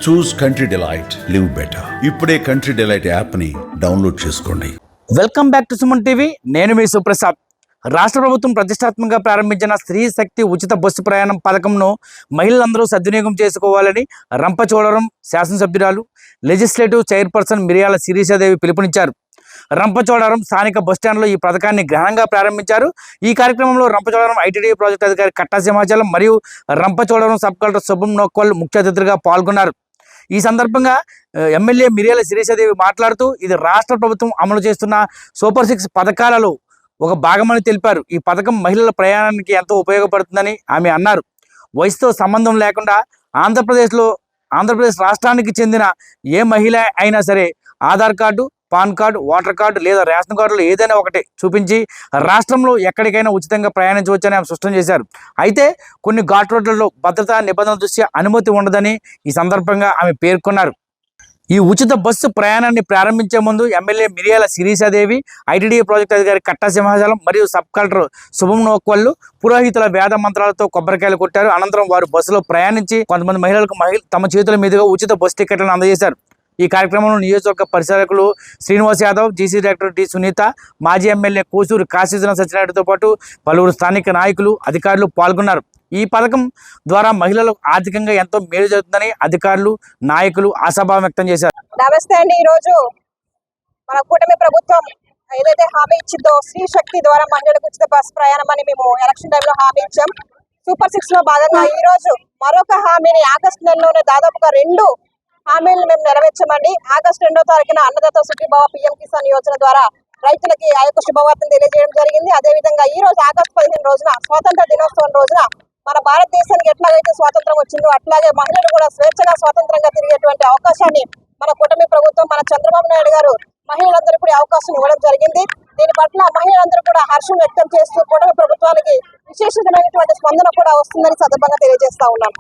చూస్ country delight, live better. ఇప్పుడే country delight యాప్ని download చేసుకోండి. Welcome back to Suman TV. నేను మీ సుప్రసాద్. రాష్ట్ర ప్రభుత్వం ప్రతిష్టాత్మకంగా ప్రారంభించిన స్త్రీ శక్తి ఉచిత బస్సు ప్రయాణం పథకంను మహిళలందరూ సద్వినియోగం చేసుకోవాలని రంపచోడవరం శాసనసభ్యురాలు లెజిస్లేటివ్ చైర్పర్సన్ మిరియాల శిరీషాదేవి పిలుపునిచ్చారు. రంపచోడవరం స్థానిక బస్టాండ్లో ఈ పథకాన్ని ఘనంగా ప్రారంభించారు. ఈ కార్యక్రమంలో రంపచోడవరం ఐటీడీ ప్రాజెక్టు అధికారి కట్టా సింహాచలం మరియు రంపచోడవరం సబ్ కలెక్టర్ శుభం నోక్వల్ ముఖ్య అతిథులుగా పాల్గొన్నారు. ఈ సందర్భంగా ఎమ్మెల్యే మిరియాల శిరీషాదేవి మాట్లాడుతూ ఇది రాష్ట్ర ప్రభుత్వం అమలు చేస్తున్న సూపర్ 6 పథకాలలో ఒక భాగమని తెలిపారు. ఈ పథకం మహిళల ప్రయాణానికి ఎంతో ఉపయోగపడుతుందని ఆమె అన్నారు. వయసుతో సంబంధం లేకుండా ఆంధ్రప్రదేశ్ రాష్ట్రానికి చెందిన ఏ మహిళ అయినా సరే Aadhaar card, pan card, voter card లేదా రేషన్ కార్డులో ఏదైనా ఒకటి చూపించి రాష్ట్రంలో ఎక్కడికైనా ఉచితంగా ప్రయాణించవచ్చని ఆమె స్పష్టం చేశారు. అయితే కొన్ని ఘాట్ రోడ్లలో భద్రతా నిబంధనల దృష్ట్యా అనుమతి ఉండదని ఈ సందర్భంగా ఆమె పేర్కొన్నారు. ఈ ఉచిత బస్సు ప్రయాణాన్ని ప్రారంభించే ముందు ఎమ్మెల్యే మిరియాల శిరీషాదేవి, ఐటీడీ ప్రాజెక్టు అధికారి కట్టా సింహాచలం మరియు సబ్ కలెక్టర్ శుభం నోక్వల్ పురోహితుల వేద మంత్రాలతో కొబ్బరికాయలు కొట్టారు. అనంతరం వారు బస్సులో ప్రయాణించి కొంతమంది మహిళలకు తమ చేతుల మీదుగా ఉచిత బస్సు టికెట్లను అందజేశారు. ఈ కార్యక్రమంలో నియోజకవర్గ పరిచారకులు Srinivas Yadav, GC director D Sunitha, మాజీ ఎమ్మెల్యే కోసూరు కాశీజన సత్యనారాయణతో పాటు పలువురు స్థానిక నాయకులు, అధికారులు పాల్గొన్నారు. ఈ పథకం ద్వారా మహిళలకు ఆర్థికంగా ఎంతో మేలు జరుగుతుందని అధికారులు, నాయకులు ఆశాభావం వ్యక్తం చేశారు. నమస్తే అండి. ఈరోజు మన కూటమి ప్రభుత్వం ఏదైతే హామీ ఇచ్చిందో స్త్రీ శక్తి ద్వారా మహిళలకు ఉచిత బస్ ప్రయాణం అని మేము ఎలక్షన్ టైంలో హామీ ఇచ్చాం. సూపర్ 6 లో భాగంగా ఈ రోజు మరొక హామీని ఆగస్టు నెలలోనే దాదాపుగా 2 హామీలను మేము నెరవేర్చామండి. ఆగస్టు 2వ తారీఖున అన్నదాత సుఖీభవ పీఎం కిసాన్ యోజన ద్వారా రైతులకి ఆ యొక్క శుభవార్తను తెలియజేయడం జరిగింది. అదేవిధంగా ఈ రోజు ఆగస్టు 15 రోజున స్వాతంత్ర దినోత్సవం రోజున మన భారతదేశానికి ఎట్లాగైతే స్వాతంత్రం వచ్చిందో అట్లాగే మహిళలు కూడా స్వేచ్ఛగా స్వాతంత్రంగా తిరిగేటువంటి అవకాశాన్ని మన కూటమి ప్రభుత్వం, మన చంద్రబాబు నాయుడు గారు మహిళలందరూ కూడా అవకాశం ఇవ్వడం జరిగింది. దీని పట్ల మహిళలందరూ కూడా హర్షం వ్యక్తం చేస్తూ కూటమి ప్రభుత్వానికి విశేషమైనటువంటి స్పందన కూడా వస్తుందని సందర్భంగా తెలియజేస్తా ఉన్నాను.